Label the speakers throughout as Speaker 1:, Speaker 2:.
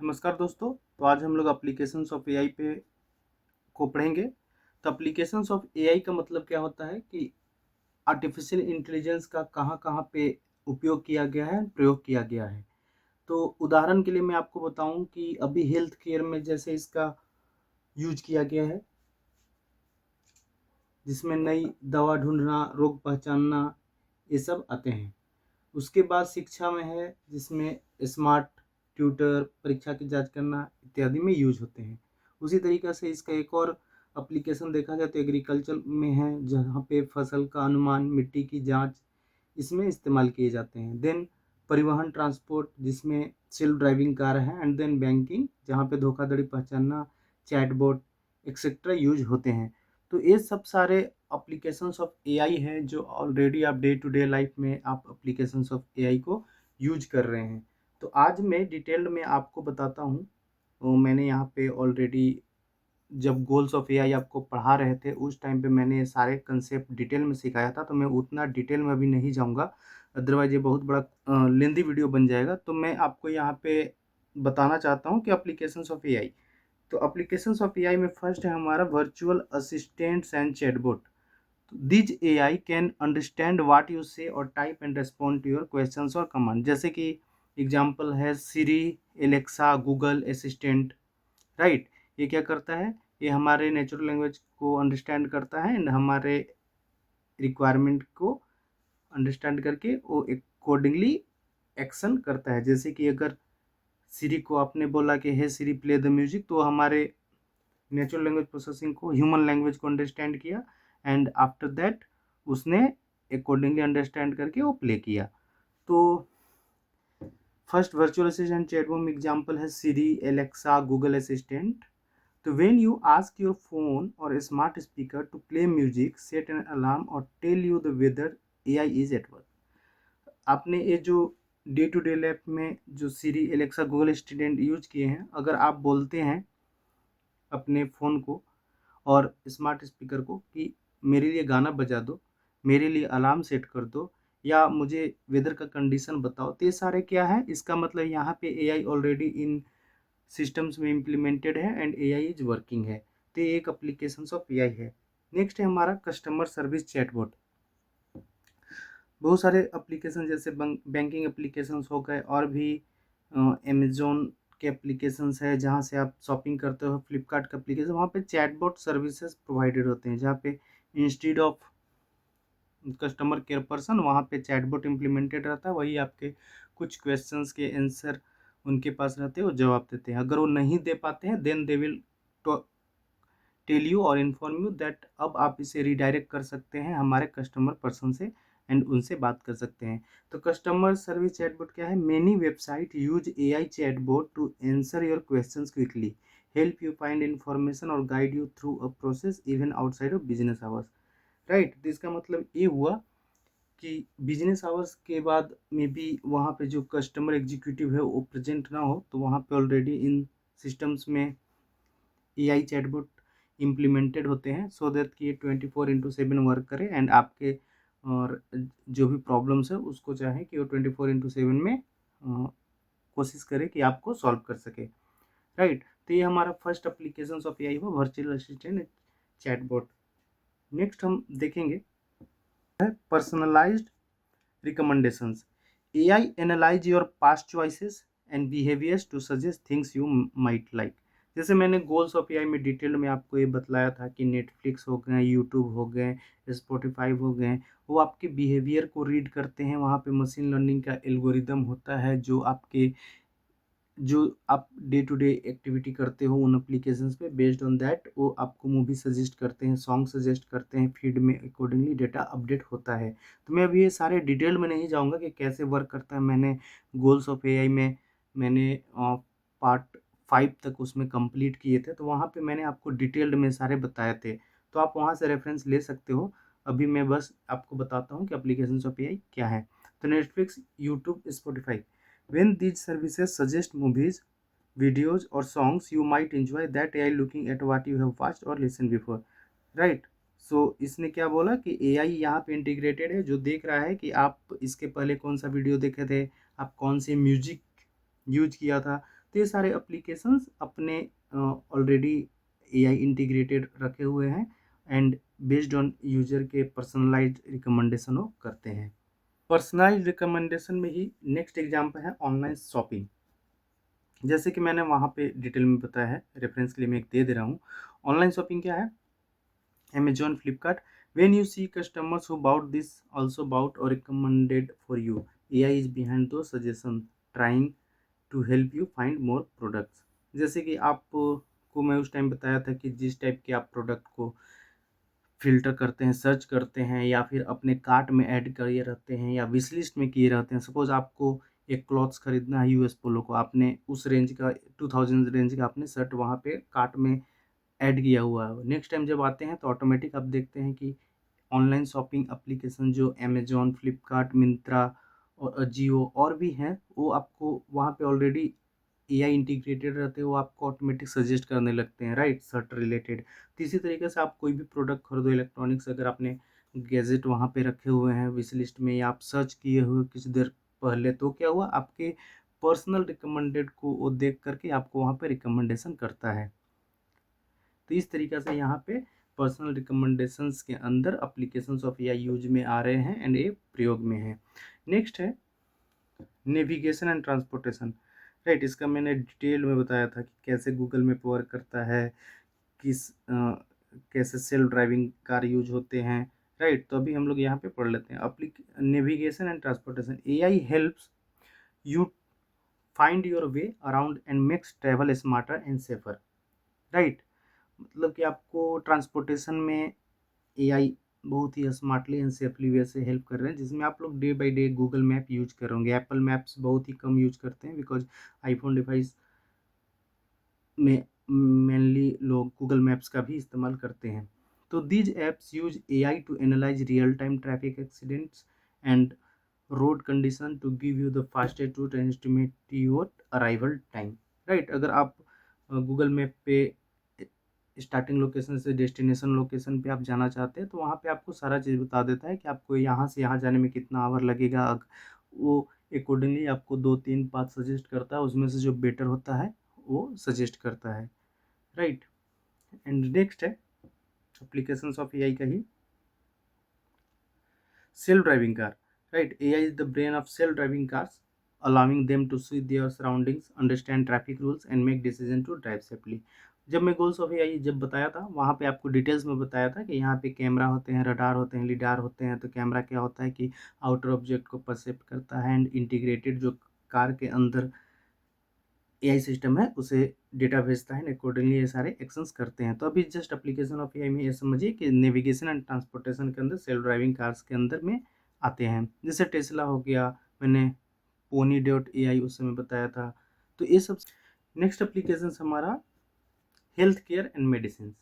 Speaker 1: नमस्कार दोस्तों। तो आज हम लोग एप्लीकेशंस ऑफ एआई पे को पढ़ेंगे। तो एप्लीकेशंस ऑफ एआई का मतलब क्या होता है कि आर्टिफिशियल इंटेलिजेंस का कहाँ कहाँ पे उपयोग किया गया है, प्रयोग किया गया है। तो उदाहरण के लिए मैं आपको बताऊं कि अभी हेल्थ केयर में जैसे इसका यूज किया गया है, जिसमें नई दवा ढूंढना, रोग पहचानना, ये सब आते हैं। उसके बाद शिक्षा में है, जिसमें स्मार्ट ट्यूटर, परीक्षा की जांच करना इत्यादि में यूज होते हैं। उसी तरीक़े से इसका एक और एप्लीकेशन देखा जाए तो एग्रीकल्चर में है, जहाँ पे फसल का अनुमान, मिट्टी की जांच इसमें इस्तेमाल किए जाते हैं। देन परिवहन, ट्रांसपोर्ट, जिसमें सेल्फ ड्राइविंग कार है। एंड देन बैंकिंग, जहाँ पे धोखाधड़ी पहचानना, चैटबॉट एक्सेट्रा यूज होते हैं। तो ये सब सारे एप्लीकेशंस ऑफ एआई हैं जो ऑलरेडी आप डे टू डे लाइफ में आप एप्लीकेशंस ऑफ एआई को यूज कर रहे हैं। तो आज मैं डिटेल्ड में आपको बताता हूँ। मैंने यहाँ पे ऑलरेडी जब गोल्स ऑफ एआई आपको पढ़ा रहे थे उस टाइम पे मैंने ये सारे कंसेप्ट डिटेल में सिखाया था, तो मैं उतना डिटेल में अभी नहीं जाऊँगा, अदरवाइज ये बहुत बड़ा लेंदी वीडियो बन जाएगा। तो मैं आपको यहाँ पे बताना चाहता हूँ कि एप्लीकेशंस ऑफ एआई। तो एप्लीकेशंस ऑफ एआई में फर्स्ट है हमारा virtual assistants and chatbot. These AI can understand what you say और type and respond to your questions और कमांड। जैसे कि एग्जांपल है Siri, Alexa, Google assistant, right. ये क्या करता है, ये हमारे नेचुरल लैंग्वेज को अंडरस्टैंड करता है एंड हमारे रिक्वायरमेंट को अंडरस्टैंड करके वो अकॉर्डिंगली एक्शन करता है। जैसे कि अगर सिरी को आपने बोला कि hey Siri play the music, तो हमारे नेचुरल लैंग्वेज प्रोसेसिंग को, ह्यूमन लैंग्वेज को अंडरस्टैंड किया एंड आफ्टर दैट उसने अकॉर्डिंगली अंडरस्टैंड करके वो प्ले किया। तो फर्स्ट वर्चुअल असिस्टेंट चैटबॉट में एग्जांपल है सिरी, एलेक्सा, गूगल असिस्टेंट। तो when you ask your phone और smart speaker to play music, set an alarm और tell you the weather, AI is at work. आपने ये जो डे टू डे लाइफ में जो सिरी, एलेक्सा, गूगल असिस्टेंट यूज किए हैं, अगर आप बोलते हैं अपने फ़ोन को और स्मार्ट स्पीकर को कि मेरे लिए गाना बजा दो, मेरे लिए अलार्म सेट कर दो, या मुझे वेदर का कंडीशन बताओ, तो ये सारे क्या है, इसका मतलब यहाँ पे एआई ऑलरेडी इन सिस्टम्स में इम्प्लीमेंटेड है एंड एआई इज वर्किंग है। तो ये एक एप्लीकेशंस ऑफ एआई है। नेक्स्ट है हमारा कस्टमर सर्विस चैटबॉट। बहुत सारे एप्लीकेशन जैसे बैंकिंग एप्लीकेशंस हो गए, और भी अमेजोन के एप्लीकेशंस है जहाँ से आप शॉपिंग करते हो, फ्लिपकार्ट का एप्लीकेशन, वहाँ पे चैटबॉट सर्विसेज प्रोवाइडेड होते हैं, जहाँ पे instead of customer care person वहाँ पे चैटबॉट इम्प्लीमेंटेड रहता है। वही आपके कुछ क्वेश्चंस के आंसर उनके पास रहते हैं, वो जवाब देते हैं। अगर वो नहीं दे पाते हैं then they will tell you और इन्फॉर्म यू दैट अब आप इसे रिडायरेक्ट कर सकते हैं हमारे कस्टमर पर्सन से एंड उनसे बात कर सकते हैं। तो कस्टमर सर्विस चैटबॉट क्या है, many website use AI chatbot to answer your questions quickly, help you find information और guide you through a process even outside of business hours, right. तो इसका मतलब ये हुआ कि बिजनेस आवर्स के बाद में भी वहाँ पे जो कस्टमर एग्जीक्यूटिव है वो प्रेजेंट ना हो, तो वहाँ पे ऑलरेडी इन सिस्टम्स में एआई चैटबॉट इम्प्लीमेंटेड होते हैं, सो दैट कि ये 24/7 वर्क करे एंड आपके और जो भी प्रॉब्लम्स है उसको चाहे कि वो 24/7 में कोशिश करे कि आपको सॉल्व कर सके, राइट। तो ये हमारा फर्स्ट एप्लीकेशन ऑफ एआई हुआ, वर्चुअल असिस्टेंट चैटबॉट। नेक्स्ट हम देखेंगे है personalised recommendations. AI analyse your past choices and behaviours to suggest things you might like. जैसे मैंने गोल्स ऑफ एआई में डिटेल में आपको ये बतलाया था कि नेटफ्लिक्स हो गए, यूट्यूब हो गए, स्पॉटिफाई हो गए, वो आपके बिहेवियर को रीड करते हैं। वहाँ पे मशीन लर्निंग का एल्गोरिदम होता है जो आप डे टू डे एक्टिविटी करते हो उन एप्लीकेशंस पे, बेस्ड ऑन दैट वो आपको मूवी सजेस्ट करते हैं, सॉन्ग सजेस्ट करते हैं, फीड में अकॉर्डिंगली डेटा अपडेट होता है। तो मैं अभी ये सारे डिटेल में नहीं जाऊंगा कि कैसे वर्क करता है। मैंने गोल्स ऑफ एआई में मैंने पार्ट 5 तक उसमें कंप्लीट किए थे, तो वहाँ पे मैंने आपको डिटेल्ड में सारे बताए थे, तो आप वहाँ से रेफरेंस ले सकते हो। अभी मैं बस आपको बताता हूँ कि एप्लीकेशंस ऑफ एआई क्या है। तो Netflix, YouTube, Spotify, when these services suggest movies, videos or songs you might enjoy that AI looking at what you have watched or listened before, right। सो इसने क्या बोला कि AI यहाँ पे इंटीग्रेटेड है, जो देख रहा है कि आप इसके पहले कौन सा वीडियो देखे थे, आप कौन से म्यूजिक यूज किया था, तो ये सारे एप्लीकेशंस अपने ऑलरेडी एआई इंटीग्रेटेड रखे हुए हैं एंड बेस्ड ऑन यूजर के पर्सनलाइज्ड रिकमेंडेशन वो करते हैं। पर्सनलाइज्ड रिकमेंडेशन में ही नेक्स्ट एग्जांपल है ऑनलाइन शॉपिंग। जैसे कि मैंने वहाँ पे डिटेल में बताया है, रेफरेंस के लिए मैं एक दे रहा हूँ। ऑनलाइन शॉपिंग क्या है? Amazon, Flipkart. When you see customers who bought this also bought or recommended for you, AI is behind those suggestions, trying to help you find more products. जैसे कि आपको मैं उस टाइम बताया था कि जिस टाइप के आप प्रोडक्ट को फ़िल्टर करते हैं, सर्च करते हैं या फिर अपने कार्ट में ऐड किए रहते हैं या विश लिस्ट में किए रहते हैं। सपोज़ आपको एक क्लॉथ्स खरीदना है यूएस पोलो को, आपने उस रेंज का 2000 रेंज का आपने शर्ट वहाँ पे कार्ट में ऐड किया हुआ है। नेक्स्ट टाइम जब आते हैं तो ऑटोमेटिक आप देखते हैं कि ऑनलाइन शॉपिंग एप्लीकेशन जो अमेज़न, फ्लिपकार्ट, मिंत्रा और अजियो और भी हैं, वो आपको वहाँ पे ऑलरेडी एआई इंटीग्रेटेड रहते हैं, वो आपको ऑटोमेटिक सजेस्ट करने लगते हैं, राइट, सर्ट रिलेटेड। तो इसी तरीके से आप कोई भी प्रोडक्ट खरीदो इलेक्ट्रॉनिक्स, अगर आपने गैजेट वहाँ पे रखे हुए हैं विश लिस्ट में या आप सर्च किए हुए कुछ देर पहले, तो क्या हुआ, आपके पर्सनल रिकमेंडेड को वो देख करके आपको वहाँ पे रिकमेंडेशन करता है। तो इस तरीके से यहाँ पे पर्सनल रिकमेंडेशंस के अंदर एप्लीकेशंस ऑफ एआई यूज में आ रहे हैं एंड ये प्रयोग में है। नेक्स्ट है नेविगेशन एंड ट्रांसपोर्टेशन, राइट। इसका मैंने डिटेल में बताया था कि कैसे गूगल मैप वर्क करता है, कैसे सेल्फ ड्राइविंग कार यूज होते हैं, राइट। तो अभी हम लोग यहाँ पे पढ़ लेते हैं navigation and transportation. AI helps you find your way around and makes travel smarter and safer, right. मतलब कि आपको ट्रांसपोर्टेशन में एआई बहुत ही स्मार्टली एंड सेफली वे से हेल्प कर रहे हैं, जिसमें आप लोग day by day Google map use करोगे। एप्पल मैप्स बहुत ही कम यूज करते हैं बिकॉज आईफोन डिवाइस में मेनली लोग गूगल मैप्स का भी इस्तेमाल करते हैं। तो these apps use AI to analyse real time traffic accidents and road condition to give you the fastest route and estimate your arrival time, right. अगर आप गूगल मैप पे स्टार्टिंग लोकेशन से डेस्टिनेशन लोकेशन पे आप जाना चाहते हैं तो वहाँ पे आपको सारा चीज़ बता देता है कि आपको यहाँ से यहाँ जाने में कितना आवर लगेगा। वो अकॉर्डिंगली आपको 2-3 पाथ सजेस्ट करता है, उसमें से जो बेटर होता है वो सजेस्ट करता है, राइट। एंड नेक्स्ट है एप्लीकेशंस ऑफ एआई का ही self driving car, right. AI is the brain of self driving cars, allowing them to see their surroundings, understand traffic rules and make decision to drive safely। जब मैं goals of AI जब बताया था वहाँ पे आपको डिटेल्स में बताया था कि यहाँ पे कैमरा होते हैं, रडार होते हैं, लिडार होते हैं। तो कैमरा क्या होता है कि आउटर ऑब्जेक्ट को परसेप्ट करता है एंड इंटीग्रेटेड जो कार के अंदर एआई सिस्टम है उसे डेटा भेजता है, अकॉर्डिंगली ये सारे एक्शंस करते हैं। तो अभी जस्ट एप्लीकेशन ऑफ एआई में ये समझिए कि नेविगेशन एंड ट्रांसपोर्टेशन के अंदर सेल्फ ड्राइविंग कार्स के अंदर में आते हैं। जैसे टेस्ला हो गया, मैंने pony.ai उस समय बताया था। तो ये सब नेक्स्ट एप्लीकेशन हमारा health care and medicine.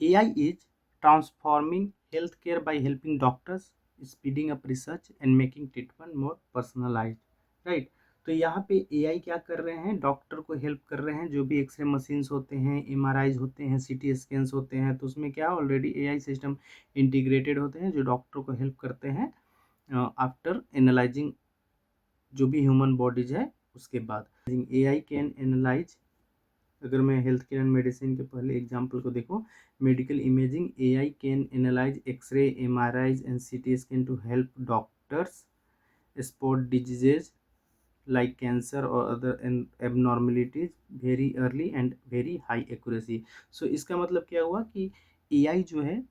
Speaker 1: AI is transforming health care by helping doctors, speeding up research and making treatment more personalised, right. तो यहाँ पे एआई क्या कर रहे हैं, डॉक्टर को हेल्प कर रहे हैं। जो भी एक्सरे मशीन्स होते हैं, एमआरआईज होते हैं, सीटी स्कैन्स होते हैं, तो उसमें क्या ऑलरेडी एआई सिस्टम इंटीग्रेटेड होते हैं जो डॉक्टर को हेल्प करते हैं आफ्टर एनालाइजिंग जो भी ह्यूमन बॉडीज है उसके बाद। एआई कैन एनालाइज, अगर मैं हेल्थ केयर एंड मेडिसिन के पहले एग्जांपल को देखो, medical imaging, AI can analyse X-ray, MRIs and CT scan to help doctors spot diseases like cancer और other abnormalities very early and very high accuracy. So इसका मतलब क्या हुआ कि एआई जो है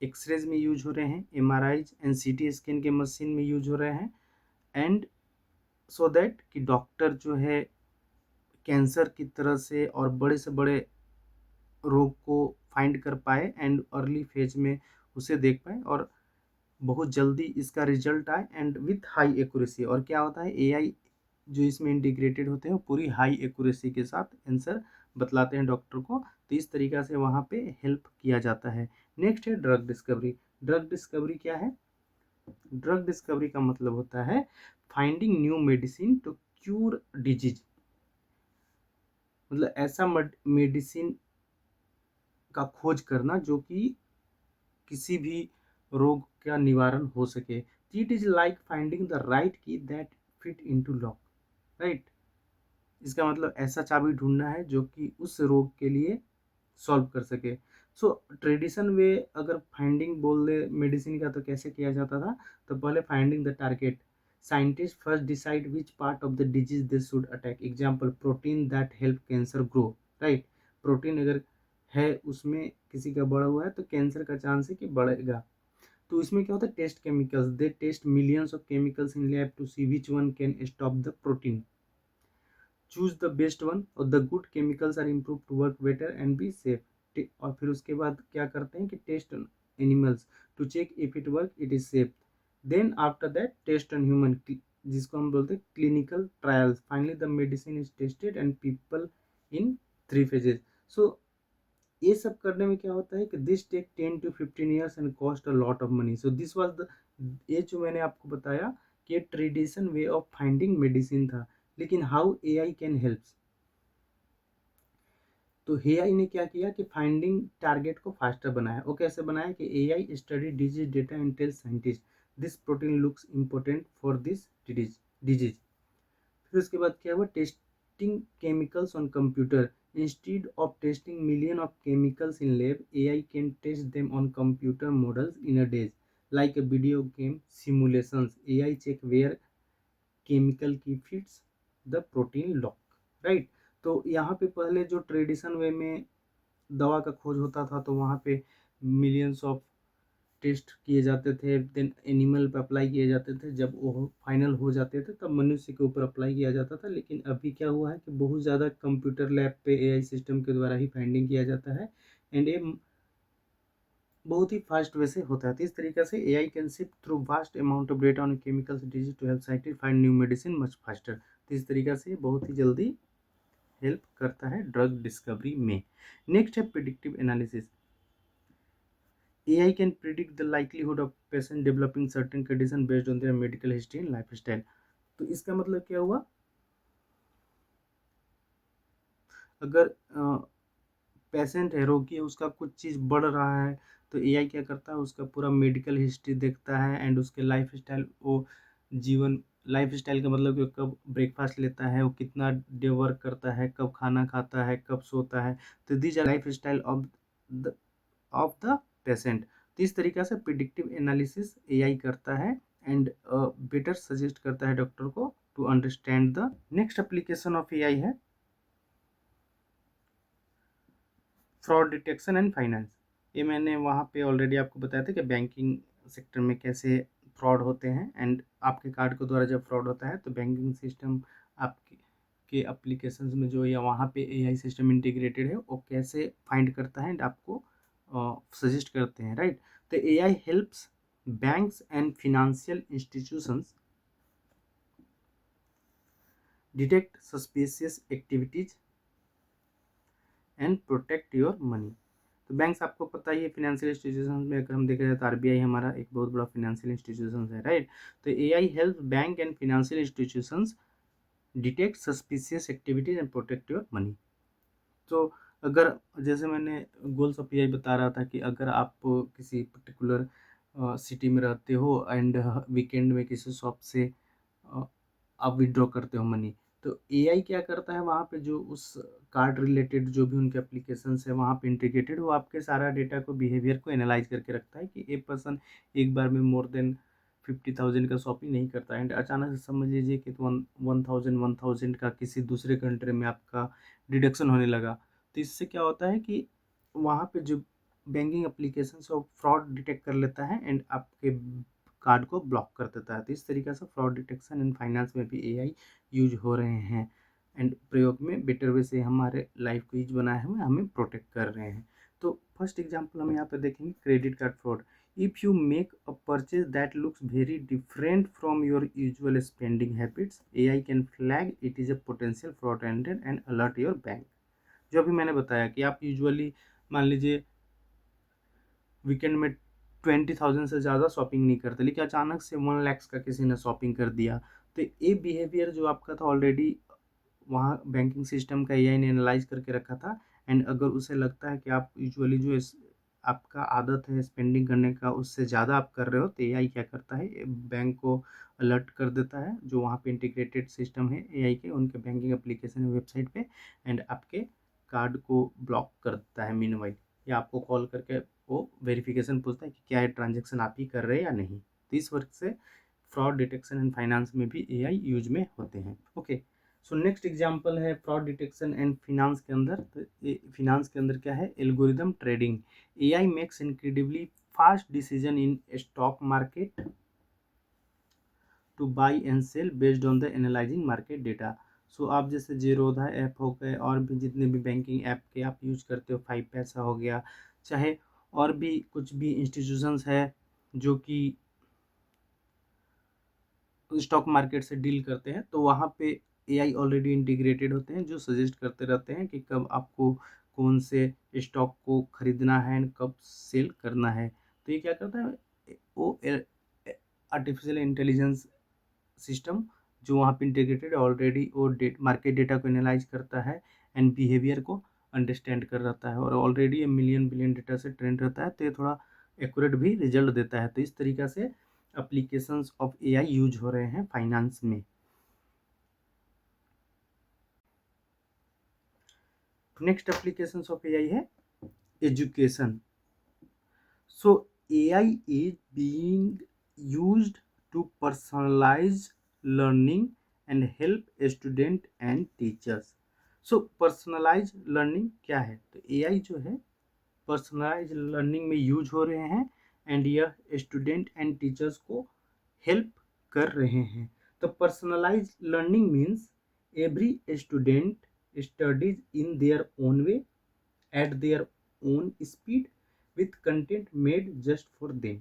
Speaker 1: एक्सरेज में यूज हो रहे हैं, एमआरआईज एंड सीटी स्कैन के मशीन में यूज हो रहे हैं एंड सो दैट कि डॉक्टर जो है कैंसर की तरह से और बड़े से बड़े रोग को फाइंड कर पाए एंड अर्ली फेज में उसे देख पाए और बहुत जल्दी इसका रिजल्ट आए एंड विथ हाई एक्यूरेसी। और क्या होता है, एआई जो इसमें इंटीग्रेटेड होते हैं वो पूरी हाई एक्यूरेसी के साथ आंसर बतलाते हैं डॉक्टर को। तो इस तरीक़ा से वहाँ पे हेल्प किया जाता है। नेक्स्ट है ड्रग डिस्कवरी। ड्रग डिस्कवरी क्या है? ड्रग डिस्कवरी का मतलब होता है finding new medicine to cure disease, मतलब ऐसा मेडिसिन का खोज करना जो कि किसी भी रोग का निवारण हो सके। It is like finding the right key that fit into lock, right. इसका मतलब ऐसा चाबी ढूंढना है जो कि उस रोग के लिए सॉल्व कर सके। सो ट्रेडिशन वे अगर फाइंडिंग बोल दे मेडिसिन का तो कैसे किया जाता था, तो पहले finding the target, scientist first decide which part of the disease they should attack, example protein that help cancer grow, right. Protein अगर है उसमें किसी का बढ़ा हुआ है तो कैंसर का चांस है कि बढ़ेगा। तो इसमें क्या होता है, test chemicals, they test millions of chemicals in lab to see which one can stop the protein, choose the best one और the good chemicals are improve to work better and be safe. और फिर उसके बाद क्या करते हैं कि test animals to check if it work it is safe, then after that test on human, जिसको हम बोलते हैं clinical trials, finally the medicine is tested and people in 3 phases। सो ये सब करने में क्या होता है कि this take 10 to 15 years and cost a lot of money. So this was the, ये जो मैंने आपको बताया कि ये tradition way of finding medicine था। लेकिन हाउ एआई कैन हेल्प, तो एआई ने क्या किया कि फाइंडिंग टारगेट को फास्टर बनाया। वो कैसे बनाया कि AI study disease data and tell scientist this protein looks important for this disease. फिर उसके बाद क्या हुआ, testing chemicals on computer, instead of testing million of chemicals in lab AI can test them on computer models in a days, like a video game simulations, AI check where chemical key fits the protein lock, right. तो यहाँ पे पहले जो tradition वे में दवा का खोज होता था तो वहाँ पे मिलियंस ऑफ टेस्ट किए जाते थे, देन एनिमल पे अप्लाई किए जाते थे, जब वो फाइनल हो जाते थे तब मनुष्य के ऊपर अप्लाई किया जाता था। लेकिन अभी क्या हुआ है कि बहुत ज़्यादा कंप्यूटर लैब पे एआई सिस्टम के द्वारा ही फाइंडिंग किया जाता है एंड ये बहुत ही फास्ट वे से होता है। तो इस तरीके से AI can sift through vast amount of data on chemicals disease to help scientist find new medicine much faster. तो इस तरीके से बहुत ही जल्दी हेल्प करता है ड्रग डिस्कवरी में। नेक्स्ट है predictive analysis, AI can predict the likelihood of patient developing certain condition based on their medical history and lifestyle। तो इसका मतलब क्या हुआ, अगर पेशेंट है, रोगी है, उसका कुछ चीज़ बढ़ रहा है तो एआई क्या करता है, उसका पूरा मेडिकल हिस्ट्री देखता है एंड उसके लाइफ स्टाइल, वो जीवन लाइफ स्टाइल का मतलब कि वो कब ब्रेकफास्ट लेता है, वो कितना डे वर्क करता है, कब खाना खाता है, कब सोता है। तो these our life style of the patient. तो इस तरीके से प्रिडिक्टिव एनालिसिस एआई करता है एंड बेटर सजेस्ट करता है डॉक्टर को to understand the. Next application of AI है फ्रॉड डिटेक्शन एंड फाइनेंस। ये मैंने वहाँ पे ऑलरेडी आपको बताया था कि बैंकिंग सेक्टर में कैसे फ्रॉड होते हैं एंड आपके कार्ड के द्वारा जब फ्रॉड होता है तो बैंकिंग सिस्टम आपके के एप्लीकेशंस में जो या वहाँ पे एआई सिस्टम इंटीग्रेटेड है वो कैसे फाइंड करता है एंड आपको सजेस्ट करते हैं, राइट। तो AI helps banks and financial institutions detect suspicious activities and protect your money. तो बैंक्स आपको पता ही है, फिनेंशियल इंस्टीट्यूशन में अगर हम देखा जाए तो आरबीआई हमारा एक बहुत बड़ा फिनेंशियल इंस्टीट्यूशन है, राइट। तो AI help bank and financial institutions detect suspicious activities and protect your money. तो अगर जैसे मैंने गोल्स ऑफ एआई बता रहा था कि अगर आप किसी पर्टिकुलर सिटी में रहते हो एंड वीकेंड में किसी शॉप से आप विड्रॉ करते हो मनी, तो एआई क्या करता है, वहाँ पे जो उस कार्ड रिलेटेड जो भी उनके एप्लीकेशंस है वहाँ पे इंटीग्रेटेड, वो आपके सारा डेटा को बिहेवियर को एनालाइज करके रखता है कि एक पर्सन एक बार में मोर देन 50,000 का शॉपिंग नहीं करता एंड अचानक से समझ लीजिए कि 1,000 का किसी दूसरे कंट्री में आपका डिडक्शन होने लगा। तो इससे क्या होता है कि वहाँ पे जो बैंकिंग एप्लीकेशन है वो फ्रॉड डिटेक्ट कर लेता है एंड आपके कार्ड को ब्लॉक कर देता है। तो इस तरीके से फ्रॉड डिटेक्शन एंड फाइनेंस में भी एआई यूज हो रहे हैं एंड प्रयोग में बेटर वे से हमारे लाइफ को यूज बनाए हुए हमें प्रोटेक्ट कर रहे हैं। तो फर्स्ट एग्जांपल हम यहाँ पे देखेंगे credit card fraud. If you make a purchase that looks very different from your usual spending habits AI can flag it is a potential fraud and alert your bank. जो अभी मैंने बताया कि आप यूजुअली मान लीजिए वीकेंड में 20,000 से ज़्यादा शॉपिंग नहीं करते, लेकिन अचानक से 1 लाख का किसी ने शॉपिंग कर दिया, तो ये बिहेवियर जो आपका था ऑलरेडी वहाँ बैंकिंग सिस्टम का एआई ने एनालाइज करके रखा था एंड अगर उसे लगता है कि आप यूजुअली जो आपका आदत है स्पेंडिंग करने का उससे ज़्यादा आप कर रहे हो, तो एआई क्या करता है, बैंक को अलर्ट कर देता है, जो वहाँ पे इंटीग्रेटेड सिस्टम है एआई के, उनके बैंकिंग एप्लीकेशन वेबसाइट पे, एंड आपके कार्ड को ब्लॉक कर देता है मीनवाइल, या आपको कॉल करके वो वेरिफिकेशन पूछता है कि क्या ये ट्रांजेक्शन आप ही कर रहे हैं या नहीं। तो इस वर्क से फ्रॉड डिटेक्शन एंड फाइनेंस में भी एआई यूज में होते हैं। ओके, सो नेक्स्ट एग्जांपल है फ्रॉड डिटेक्शन एंड फिनांस के अंदर। तो फिनांस के अंदर क्या है, algorithm trading. AI makes incredibly fast decision in stock market to buy and sell based on the analysing market data. So आप जैसे जीरोधा ऐप हो गए, और भी जितने भी बैंकिंग ऐप के आप यूज करते हो, 5पैसा हो गया, चाहे और भी कुछ भी इंस्टीट्यूशंस है जो कि स्टॉक मार्केट से डील करते हैं, तो वहाँ पे एआई ऑलरेडी इंटीग्रेटेड होते हैं, जो सजेस्ट करते रहते हैं कि कब आपको कौन से स्टॉक को खरीदना है एंड कब सेल करना है। तो ये क्या करता है, वो आर्टिफिशियल इंटेलिजेंस सिस्टम जो वहाँ पे इंटीग्रेटेड ऑलरेडी, वो मार्केट डेटा को एनालाइज करता है एंड बिहेवियर को अंडरस्टैंड कर रहता है, और ऑलरेडी ये मिलियन बिलियन डेटा से ट्रेंड रहता है, तो ये थोड़ा एक्यूरेट भी रिजल्ट देता है। तो इस तरीक़ा से एप्लीकेशंस ऑफ एआई यूज हो रहे हैं फाइनेंस में। नेक्स्ट एप्लीकेशंस ऑफ एआई है education. So AI is being used to personalise learning and help student and teachers. So personalise learning क्या है, तो एआई जो है पर्सनलाइज लर्निंग में यूज हो रहे हैं, एंड यह स्टूडेंट एंड टीचर्स को हेल्प कर रहे हैं। तो personalise learning means every student studies in their own way at their own speed with content made just for them.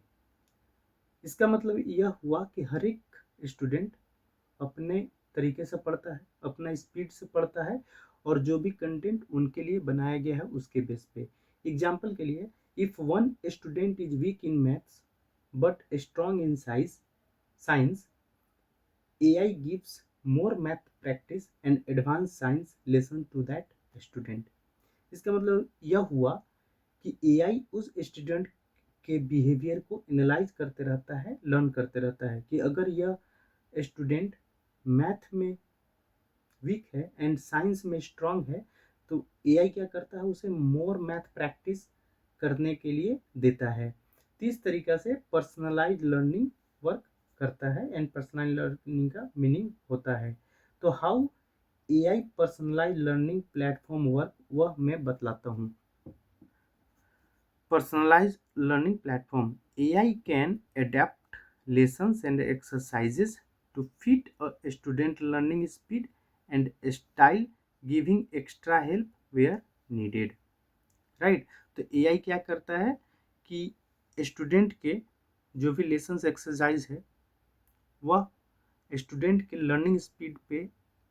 Speaker 1: इसका मतलब यह हुआ कि हर एक स्टूडेंट अपने तरीके से पढ़ता है, अपना स्पीड से पढ़ता है, और जो भी कंटेंट उनके लिए बनाया गया है उसके बेस पे। एग्जाम्पल के लिए, if one student is weak in maths but strong in science, AI gives more math practice and advance science lesson to that student. इसका मतलब यह हुआ कि एआई उस स्टूडेंट के बिहेवियर को एनालाइज करते रहता है, लर्न करते रहता है कि अगर यह स्टूडेंट मैथ में वीक है एंड साइंस में स्ट्रांग है, तो एआई क्या करता है, उसे मोर मैथ प्रैक्टिस करने के लिए देता है। तो इस तरीक़ा से पर्सनलाइज लर्निंग वर्क करता है, एंड पर्सनलाइज लर्निंग का मीनिंग होता है। तो how AI personalise learning platform work, वह मैं बतलाता हूँ। Personalized learning platform. AI can adapt lessons and exercises to fit a student learning speed and style, giving extra help where needed. Right, तो AI क्या करता है कि स्टूडेंट के जो भी लेसन्स एक्सरसाइज है, वह स्टूडेंट के लर्निंग स्पीड पे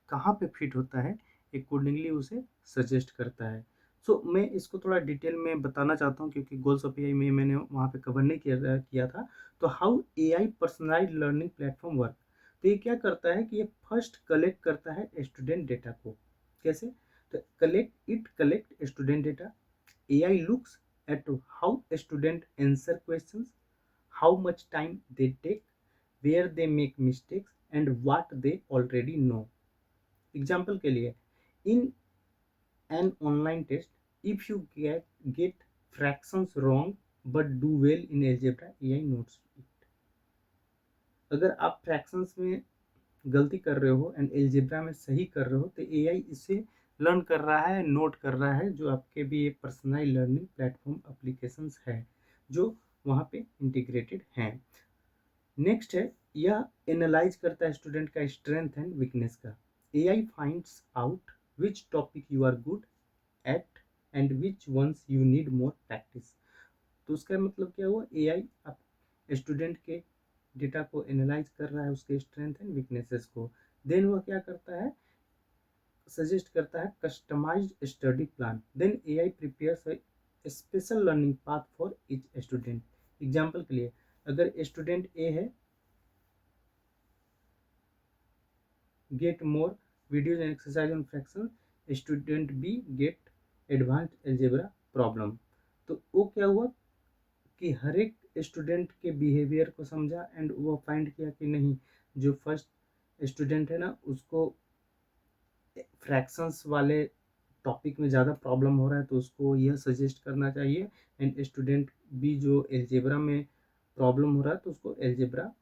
Speaker 1: कहाँ पे फिट होता है, अकॉर्डिंगली उसे सजेस्ट करता है। सो मैं इसको थोड़ा डिटेल में बताना चाहता हूँ, क्योंकि गोल्स ऑफ एआई में मैंने वहाँ पे कवर नहीं किया था। तो how AI personalised learning platform work, तो ये क्या करता है कि ये फर्स्ट कलेक्ट करता है स्टूडेंट डेटा को। कैसे, तो collect student data, AI looks at how student answer questions, how much time they take, where they make mistakes and what they already know. Example के लिए, in an online test, if you get fractions wrong but do well in algebra, AI notes it. अगर आप fractions में गलती कर रहे हो and algebra में सही कर रहे हो, तो एआई इसे लर्न कर रहा है, नोट कर रहा है, जो आपके भी ये पर्सनलाइज लर्निंग प्लेटफॉर्म एप्लीकेशंस है जो वहाँ पे इंटीग्रेटेड हैं। नेक्स्ट है, यह एनालाइज करता है स्टूडेंट का स्ट्रेंथ एंड वीकनेस का। AI finds out which topic you are good at and which ones you need more practice. तो उसका मतलब क्या हुआ, एआई आप स्टूडेंट के डेटा को एनालाइज कर रहा है, उसके स्ट्रेंथ एंड वीकनेसेस को, देन वह क्या करता है, सजेस्ट करता है customised study plan. Then AI prepares a special learning path for each student. Example के लिए, अगर स्टूडेंट ए है, get more videos and exercise on fraction, student B get advanced algebra problem. तो वो क्या हुआ कि हर एक स्टूडेंट के बिहेवियर को समझा एंड वो फाइंड किया कि नहीं, जो फर्स्ट स्टूडेंट है ना उसको फ्रैक्शंस वाले टॉपिक में ज़्यादा प्रॉब्लम हो रहा है, तो उसको यह सजेस्ट करना चाहिए। एंड स्टूडेंट बी जो एलजेब्रा में प्रॉब्लम हो रहा है तो उसको एलजेब्रा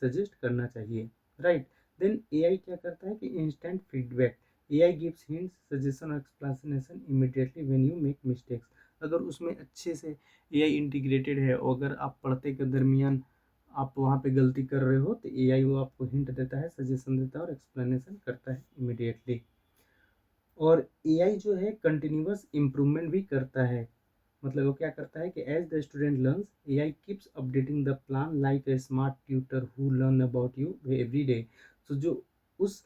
Speaker 1: सजेस्ट करना चाहिए, राइट। देन एआई क्या करता है कि instant feedback, AI gives hints suggestion और explanation immediately when you make mistakes. अगर उसमें अच्छे से एआई इंटीग्रेटेड है और अगर आप पढ़ते के दरमियान आप वहाँ पे गलती कर रहे हो तो एआई वो आपको हिंट देता है, सजेशन देता है और एक्सप्लेनेशन करता है इमीडिएटली। और एआई जो है कंटिन्यूअस इम्प्रूवमेंट भी करता है। मतलब वो क्या करता है कि as the student learns AI keeps updating the plan like a smart tutor who learn about you every day. तो जो उस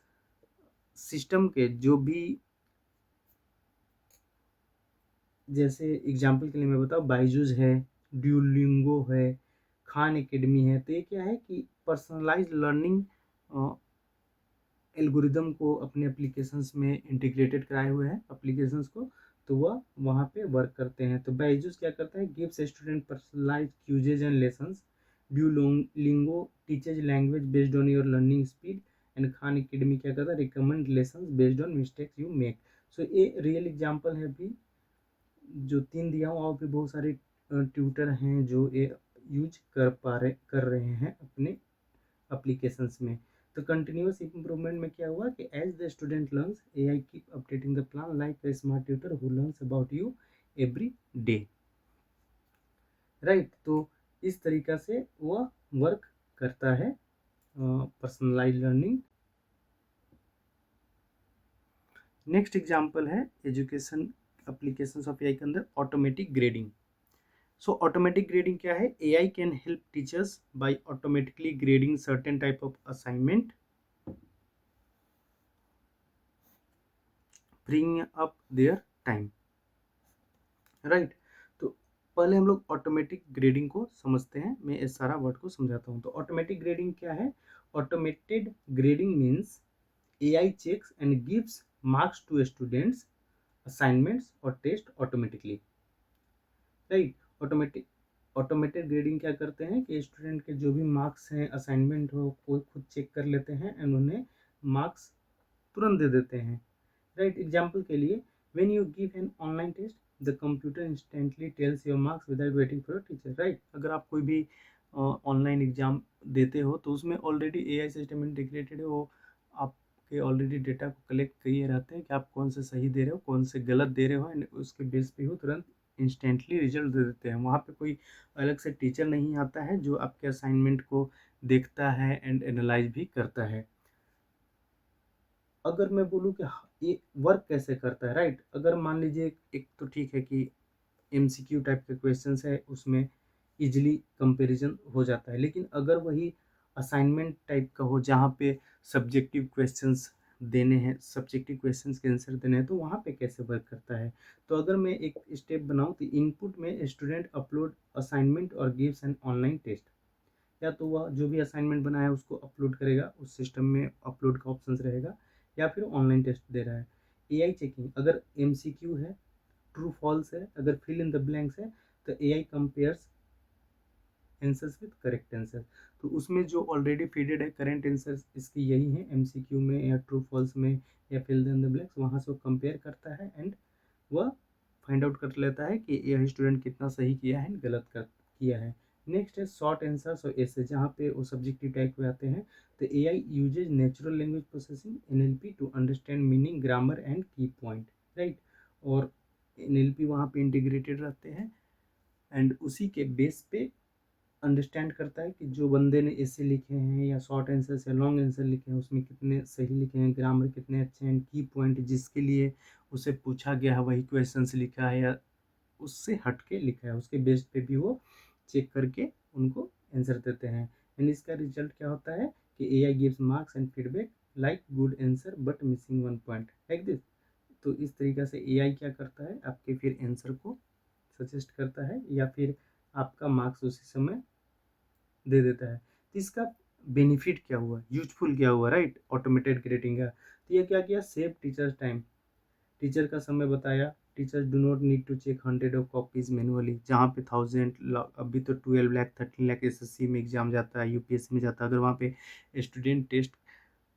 Speaker 1: सिस्टम के जो भी, जैसे एग्जाम्पल के लिए मैं बताऊँ, बायजूस है, ड्यूलिंगो है, खान एकेडमी है, तो ये क्या है कि पर्सनलाइज लर्निंग एल्गोरिदम को अपने एप्लीकेशंस में इंटीग्रेटेड कराए हुए हैं एप्लीकेशंस को, तो वह वहाँ पे वर्क करते हैं। तो बायजूस क्या करता है, gives student personalise quizzes and lessons, Duolingo teaches language based on your learning speed, and Khan Academy क्या करता है, recommend lessons based on mistakes you make. So ये रियल एग्जाम्पल है भी जो तीन दिया हूँ, और भी बहुत सारे ट्यूटर हैं जो ये यूज कर रहे हैं अपने एप्लीकेशंस में। तो कंटिन्यूअस इम्प्रूवमेंट में क्या हुआ कि as the student learns AI keep updating the plan like a smart tutor who learns about you every day, right. तो इस तरीका से वह वर्क करता है पर्सनलाइज लर्निंग। नेक्स्ट एग्जांपल है एजुकेशन एप्लीकेशंस ऑफ एआई के अंदर automatic grading. So automatic grading क्या है, AI can help teachers by automatically grading certain type of assignment, freeing up their time, right. तो पहले हम लोग ऑटोमेटिक ग्रेडिंग को समझते हैं, मैं इस सारा वर्ड को समझाता हूँ। तो ऑटोमेटिक ग्रेडिंग क्या है, automated grading means AI checks and gives marks to students assignments और test automatically, right. Automatic automated grading क्या करते हैं कि स्टूडेंट के जो भी मार्क्स हैं असाइनमेंट हो वो खुद चेक कर लेते हैं एंड उन्हें मार्क्स तुरंत दे देते हैं, राइट। एग्जाम्पल के लिए, when you give an online test the computer instantly tells your marks without waiting for your teacher, right. अगर आप कोई भी ऑनलाइन एग्जाम देते हो तो उसमें ऑलरेडी एआई सिस्टम इंटीग्रेटेड है, वो आपके ऑलरेडी डेटा को कलेक्ट किए रहते हैं कि आप कौन से सही दे रहे हो कौन से गलत दे रहे हो, एंड उसके बेस पे हो तुरंत इंस्टेंटली रिजल्ट दे देते हैं। वहाँ पे कोई अलग से टीचर नहीं आता है जो आपके असाइनमेंट को देखता है एंड एनालाइज भी करता है। अगर मैं बोलूँ कि ये वर्क कैसे करता है, राइट। अगर मान लीजिए एक तो ठीक है कि एमसीक्यू टाइप के क्वेश्चंस है उसमें इजीली कंपैरिजन हो जाता है, लेकिन अगर वही असाइनमेंट टाइप का हो जहाँ पे सब्जेक्टिव क्वेश्चंस देने हैं, सब्जेक्टिव क्वेश्चंस के आंसर देने हैं, तो वहाँ पे कैसे वर्क करता है। तो अगर मैं एक स्टेप बनाऊँ तो इनपुट में स्टूडेंट अपलोड असाइनमेंट और गिव्स एन ऑनलाइन टेस्ट, या तो वह जो भी असाइनमेंट बनाया है उसको अपलोड करेगा, उस सिस्टम में अपलोड का ऑप्शन रहेगा, या फिर ऑनलाइन टेस्ट दे रहा है। एआई चेकिंग, अगर एमसीक्यू है, ट्रू फॉल्स है, अगर फिल इन द ब्लैंक्स है, तो AI compares answers with correct answer. तो उसमें जो ऑलरेडी फीडेड है करेंट आंसर्स इसके यही है एमसीक्यू में या ट्रू फॉल्स में या फिल इन द ब्लैंक्स, वहाँ से वो कंपेयर करता है एंड वह फाइंड आउट कर लेता है कि यह स्टूडेंट कितना सही किया है गलत किया है। नेक्स्ट है शॉर्ट आंसर्स और ऐसे, जहाँ पे वो सब्जेक्टिव टाइप में आते हैं। तो AI uses natural language processing NLP to understand meaning grammar and key point, right. और एनएलपी वहाँ पे इंटीग्रेटेड रहते हैं एंड उसी के बेस पे अंडरस्टैंड करता है कि जो बंदे ने ऐसे लिखे हैं या शॉर्ट आंसर या लॉन्ग आंसर लिखे हैं उसमें कितने सही लिखे हैं, ग्रामर कितने अच्छे हैं, की पॉइंट जिसके लिए उसे पूछा गया है वही क्वेश्चंस लिखा है या उससे हट के लिखा है, उसके बेस पे भी वो चेक करके उनको आंसर देते हैं। एंड इसका रिजल्ट क्या होता है कि AI gives marks and feedback like good answer but missing one point like this. तो इस तरीके से एआई क्या करता है आपके फिर आंसर को सजेस्ट करता है या फिर आपका मार्क्स उसी समय दे देता है। तो इसका बेनिफिट क्या हुआ, यूजफुल क्या हुआ, राइट, ऑटोमेटेड ग्रेडिंग का। तो ये क्या किया, सेव टीचर्स टाइम, टीचर का समय बताया, teachers do not need to check 100 of copies manually, जहाँ पे 1000 अभी तो 12 लाख 13 लाख एसएससी में एग्जाम जाता है, यूपीएससी में जाता है। अगर वहाँ पे स्टूडेंट टेस्ट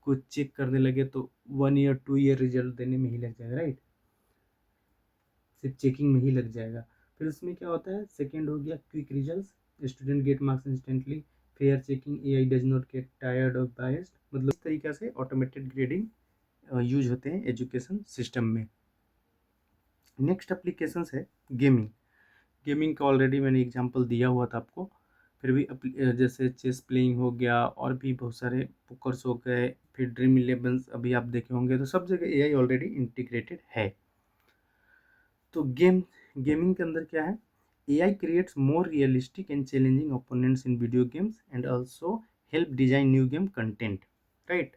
Speaker 1: को चेक करने लगे तो 1 ईयर 2 ईयर रिजल्ट देने में ही लग जाएगा, राइट, सिर्फ चेकिंग में ही लग जाएगा। फिर उसमें क्या होता है, सेकेंड हो गया quick result, student get marks instantly, fair checking, AI does not get tired और बायस्ड। मतलब इस तरीके से ऑटोमेटेड ग्रेडिंग यूज होते हैं एजुकेशन सिस्टम में। नेक्स्ट एप्लीकेशन है गेमिंग। गेमिंग का ऑलरेडी मैंने एग्जांपल दिया हुआ था आपको, फिर भी जैसे चेस प्लेइंग हो गया, और भी बहुत सारे पोकर्स हो गए, फिर ड्रीम इलेवन अभी आप देखे होंगे, तो सब जगह एआई ऑलरेडी इंटीग्रेटेड है। तो गेमिंग के अंदर क्या है, AI creates more realistic and challenging opponents in video games and also help design new game content, right.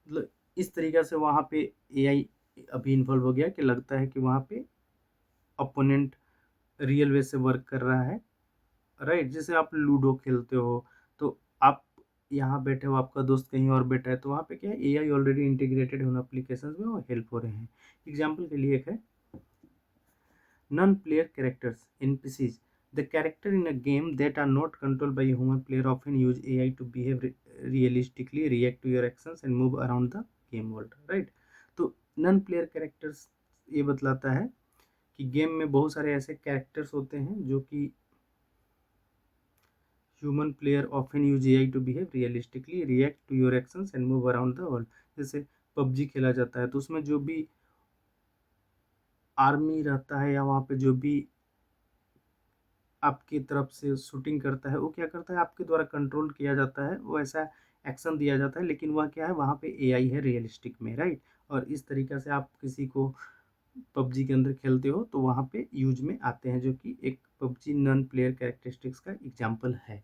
Speaker 1: मतलब इस तरीके से वहाँ पे एआई अभी इन्वॉल्व हो गया कि लगता है कि वहाँ पे ओपोनेंट रियल वे से वर्क कर रहा है, राइट। जैसे आप लूडो खेलते हो तो आप यहाँ बैठे हो, आपका दोस्त कहीं और बैठा है, तो वहाँ पे क्या है, एआई ऑलरेडी इंटीग्रेटेड है उन एप्लीकेशंस में और हेल्प हो रहे हैं। एग्जाम्पल के लिए एक है non player characters, NPCs, the character in a game that are not controlled by human player often use AI to behave realistically, react to your actions and move around the game world, right. तो non player characters ये बतलाता है कि game में बहुत सारे ऐसे characters होते हैं जो कि human player often use AI to behave realistically, react to your actions and move around the world. जैसे पबजी खेला जाता है तो उसमें जो भी आर्मी रहता है या वहाँ पे जो भी आपकी तरफ से शूटिंग करता है, वो क्या करता है, आपके द्वारा कंट्रोल किया जाता है, वो ऐसा एक्शन दिया जाता है, लेकिन वह क्या है, वहाँ पे एआई है रियलिस्टिक में, राइट। और इस तरीके से आप किसी को पबजी के अंदर खेलते हो तो वहाँ पे यूज में आते हैं, जो कि एक पबजी नॉन प्लेयर कैरेक्टरिस्टिक्स का एग्जाम्पल है।